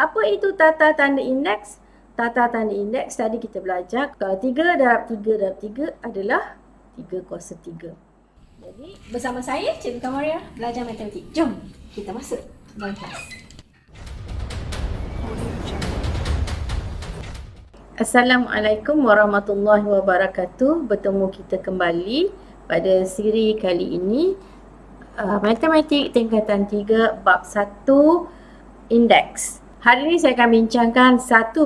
Apa itu tata tanda indeks? Tata tanda indeks tadi kita belajar kalau 3 darab 3 darab 3 adalah 3 kuasa 3. Jadi bersama saya Cikgu Kamaria belajar matematik. Jom kita masuk dalam kelas. Assalamualaikum warahmatullahi wabarakatuh. Bertemu kita kembali pada siri kali ini matematik tingkatan 3 bab 1 indeks. Hari ini saya akan bincangkan 1.1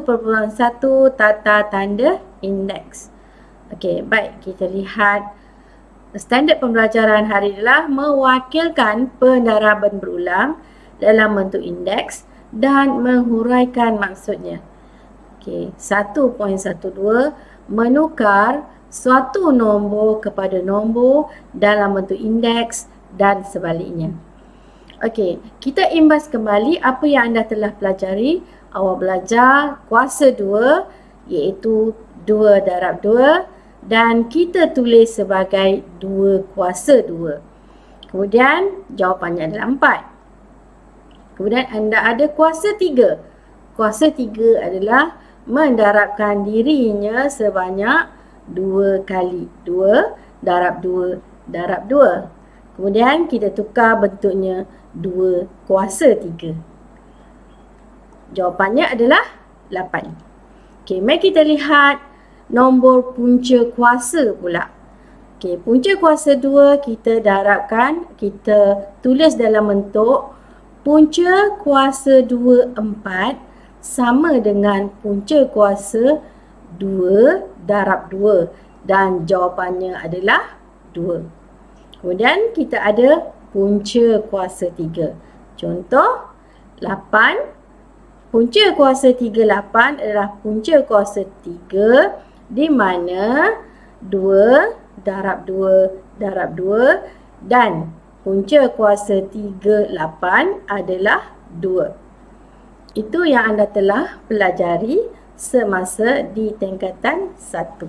tata tanda indeks. Okey, baik, kita lihat standard pembelajaran hari ini adalah mewakilkan pendaraban berulang dalam bentuk indeks dan menghuraikan maksudnya. Okey, 1.12 menukar suatu nombor kepada nombor dalam bentuk indeks dan sebaliknya. Okey, kita imbas kembali apa yang anda telah pelajari. Awak belajar kuasa 2 iaitu 2 darab 2 dan kita tulis sebagai 2 kuasa 2. Kemudian jawapannya adalah 4. Kemudian anda ada kuasa 3. Kuasa 3 adalah mendarabkan dirinya sebanyak 2 kali. 2 darab 2 darab 2. Kemudian kita tukar bentuknya 2 kuasa 3. Jawapannya adalah 8. Okey, mari kita lihat nombor punca kuasa pula. Okey, punca kuasa 2 kita darabkan, kita tulis dalam bentuk punca kuasa 2 4 sama dengan punca kuasa 2 darab 2 dan jawapannya adalah 2. Kemudian kita ada punca kuasa 3. Contoh 8. Punca kuasa 3 8 adalah punca kuasa 3 di mana 2 darab 2 darab 2 dan punca kuasa 3 8 adalah 2. Itu yang anda telah pelajari semasa di tingkatan 1.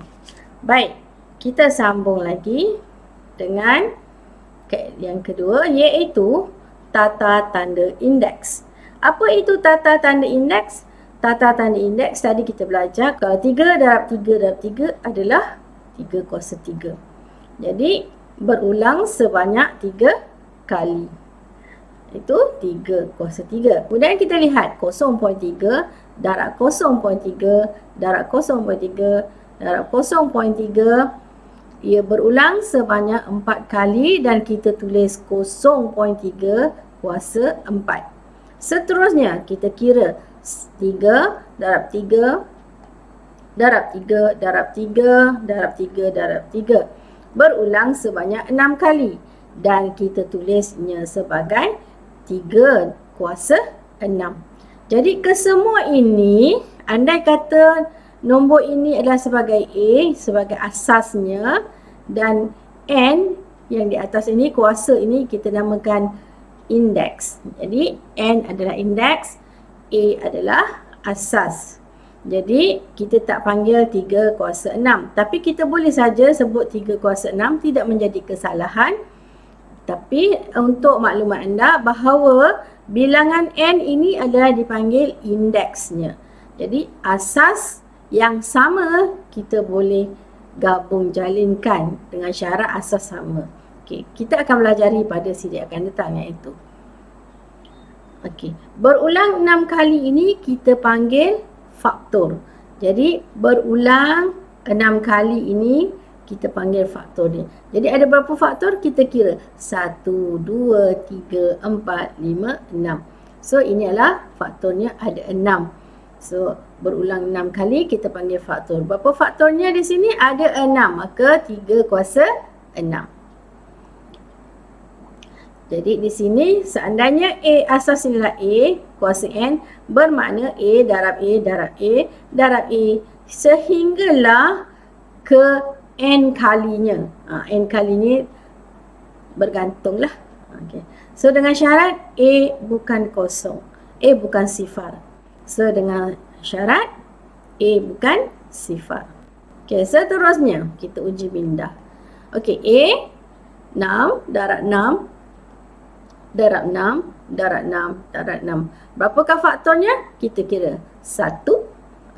Baik, kita sambung lagi dengan yang kedua iaitu tata tanda indeks. Apa itu tata tanda indeks? Tata tanda indeks tadi kita belajar kalau 3 darab 3 darab 3 adalah 3 kuasa 3. Jadi berulang sebanyak 3 kali. Itu 3 kuasa 3. Kemudian kita lihat 0.3 darab 0.3 darab 0.3 darab 0.3 ia berulang sebanyak 4 kali dan kita tulis 0.3 kuasa 4. Seterusnya kita kira 3 darab 3 darab 3 darab 3 darab 3 darab 3 berulang sebanyak 6 kali dan kita tulisnya sebagai 3 kuasa 6. Jadi kesemua ini andai kata nombor ini adalah sebagai A, sebagai asasnya dan N yang di atas ini, kuasa ini kita namakan indeks. Jadi N adalah indeks, A adalah asas. Jadi kita tak panggil 3 kuasa 6. Tapi kita boleh saja sebut 3 kuasa 6, tidak menjadi kesalahan. Tapi untuk maklumat anda bahawa bilangan N ini adalah dipanggil indeksnya. Jadi asas yang sama kita boleh gabung jalinkan dengan syarat asas sama. Okey, kita akan belajari pada siri akan datang iaitu. Okey, berulang 6 kali ini kita panggil faktor. Jadi berulang 6 kali ini kita panggil faktor dia. Jadi ada berapa faktor? Kita kira 1, 2, 3, 4, 5, 6. So ini adalah faktornya ada 6. So berulang 6 kali kita panggil faktor. Berapa faktornya di sini? Ada 6. Maka 3 kuasa 6. Jadi di sini seandainya A asas inilah A kuasa N bermakna A darab A darab A darab A sehinggalah ke N kalinya. N kalinya bergantunglah. Okay. So dengan syarat A bukan kosong. A bukan sifar. So dengan syarat A bukan sifar. Okey, seterusnya kita uji pindah. Okey, A 6 darab 6 darab 6 darat 6 darat 6. Berapakah faktornya? Kita kira 1.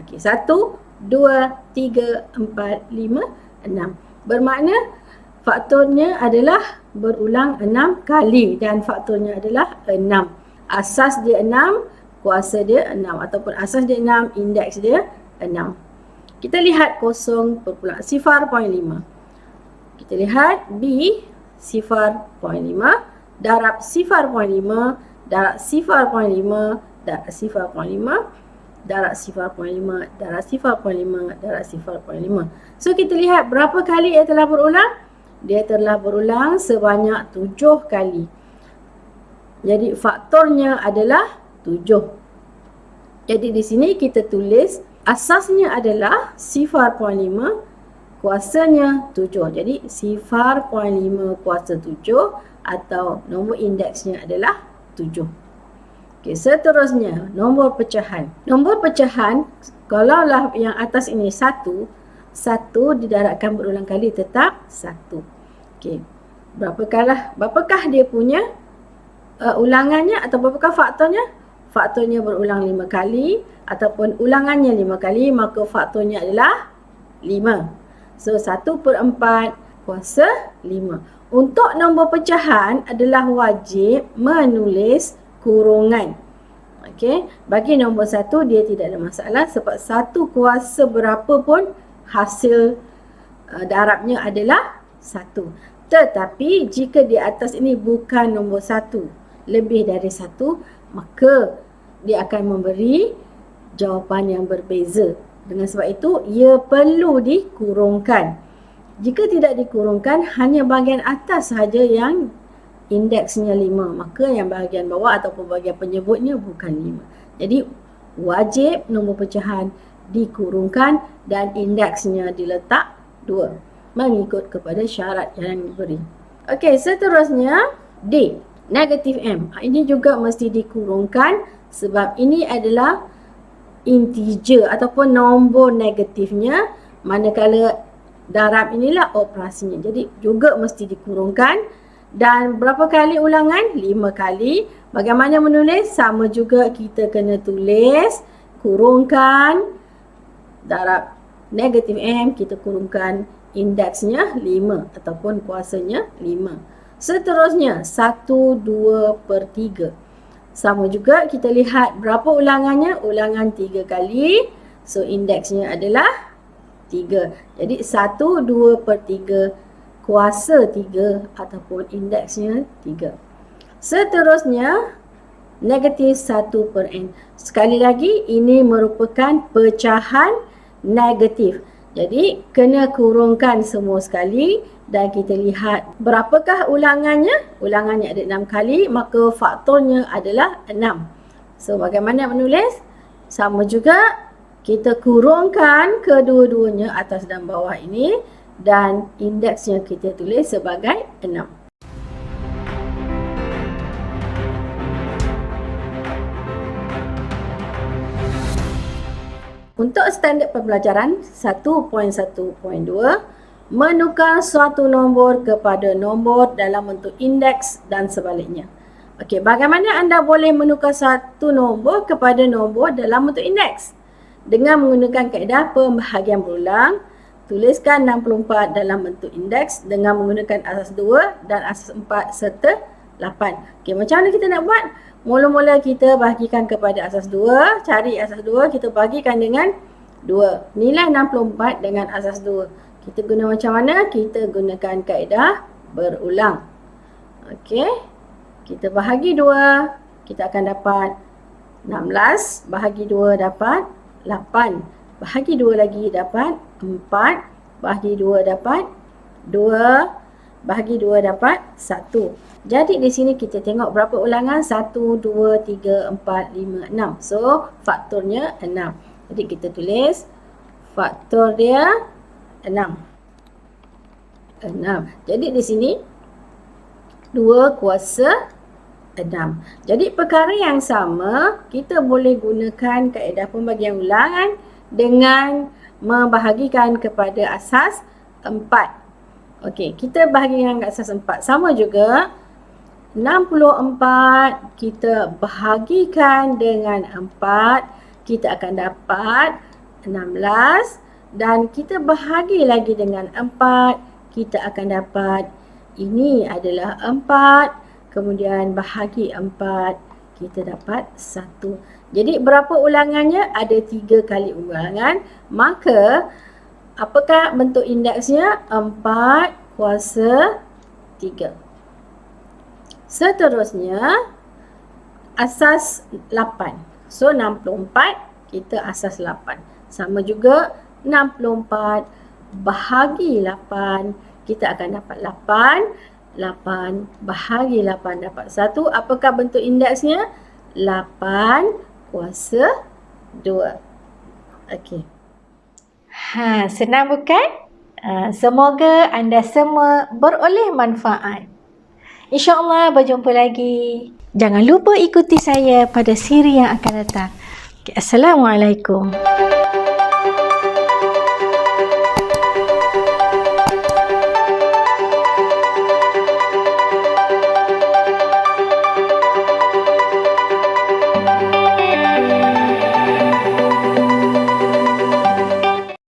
Okey, 1, 2, 3, 4, 5, 6. Bermakna faktornya adalah berulang 6 kali dan faktornya adalah 6. Asas dia 6, kuasa dia 6 ataupun asas dia 6, indeks dia 6. Kita lihat 0.5. Kita lihat B 0.5 darab 0.5 darab 0.5 darab 0.5 darab 0.5 darab 0.5 darab 0.5. So kita lihat berapa kali ia telah berulang? Dia telah berulang sebanyak 7 kali. Jadi faktornya adalah 7. Jadi di sini kita tulis asasnya adalah 0.5, kuasanya 7. Jadi 0.5 kuasa 7 atau nombor indeksnya adalah 7. Okey, seterusnya nombor pecahan. Nombor pecahan, kalaulah yang atas ini 1, 1 didarabkan berulang kali tetap 1. Okey, berapakah dia punya ulangannya atau berapakah faktornya? Faktornya berulang 5 kali ataupun ulangannya 5 kali, maka faktornya adalah 5. So 1/4 kuasa 5. Untuk nombor pecahan adalah wajib menulis kurungan. Okey, bagi nombor 1 dia tidak ada masalah sebab 1 kuasa berapa pun hasil darabnya adalah 1. Tetapi jika di atas ini bukan nombor 1, lebih dari 1, maka dia akan memberi jawapan yang berbeza. Dengan sebab itu, ia perlu dikurungkan. Jika tidak dikurungkan, hanya bahagian atas sahaja yang indeksnya 5. Maka yang bahagian bawah ataupun bahagian penyebutnya bukan 5. Jadi, wajib nombor pecahan dikurungkan dan indeksnya diletak 2. Mengikut kepada syarat yang diberi. Okey, seterusnya D. Negatif M. Ini juga mesti dikurungkan sebab ini adalah integer ataupun nombor negatifnya, manakala darab inilah operasinya. Jadi juga mesti dikurungkan. Dan berapa kali ulangan? 5 kali. Bagaimana menulis? Sama juga, kita kena tulis kurungkan darab negatif M, kita kurungkan indeksnya 5 ataupun kuasanya 5. Seterusnya 1/2/3. Sama juga, kita lihat berapa ulangannya? Ulangan 3 kali. So indeksnya adalah 3. Jadi 1/2/3 kuasa 3 ataupun indeksnya 3. Seterusnya negatif 1/n. Sekali lagi, ini merupakan pecahan negatif. Jadi kena kurungkan semua sekali dan kita lihat berapakah ulangannya. Ulangannya ada 6 kali, maka faktornya adalah 6. So bagaimana menulis? Sama juga, kita kurungkan kedua-duanya atas dan bawah ini dan indeksnya kita tulis sebagai 6. Untuk standard pembelajaran 1.1.2, menukar suatu nombor kepada nombor dalam bentuk indeks dan sebaliknya. Okey, bagaimana anda boleh menukar satu nombor kepada nombor dalam bentuk indeks? Dengan menggunakan kaedah pembahagian berulang, tuliskan 64 dalam bentuk indeks dengan menggunakan asas 2 dan asas 4 serta 8. Okey, macam mana kita nak buat? Mula-mula kita bahagikan kepada asas 2, cari asas 2, kita bahagikan dengan 2. Nilai 64 dengan asas 2. Kita guna macam mana? Kita gunakan kaedah berulang. Okey. Kita bahagi 2, kita akan dapat 16, bahagi 2 dapat 8. Bahagi 2 lagi dapat 4, bahagi 2 dapat 2, bahagi 2 dapat 1. Jadi di sini kita tengok berapa ulangan? 1, 2, 3, 4, 5, 6. So, faktornya 6. Jadi kita tulis faktor dia 6. 6. Jadi di sini 2 kuasa 6. Jadi perkara yang sama, kita boleh gunakan kaedah pembagian ulangan dengan membahagikan kepada asas 4. Okey, kita bahagikan ke asas 4. Sama juga, 64 kita bahagikan dengan 4, kita akan dapat 16 dan kita bahagi lagi dengan 4, kita akan dapat ini adalah 4, kemudian bahagi 4, kita dapat 1. Jadi berapa ulangannya? Ada 3 kali ulangan. Maka apakah bentuk indeksnya? 4 kuasa 3. Seterusnya asas 8. So 64 kita asas 8. Sama juga 64 bahagi 8, kita akan dapat 8. 8 bahagi 8 dapat 1. Apakah bentuk indeksnya? 8 kuasa 2. Okey. Senang bukan? Semoga anda semua beroleh manfaat. InsyaAllah berjumpa lagi. Jangan lupa ikuti saya pada siri yang akan datang. Okay, Assalamualaikum.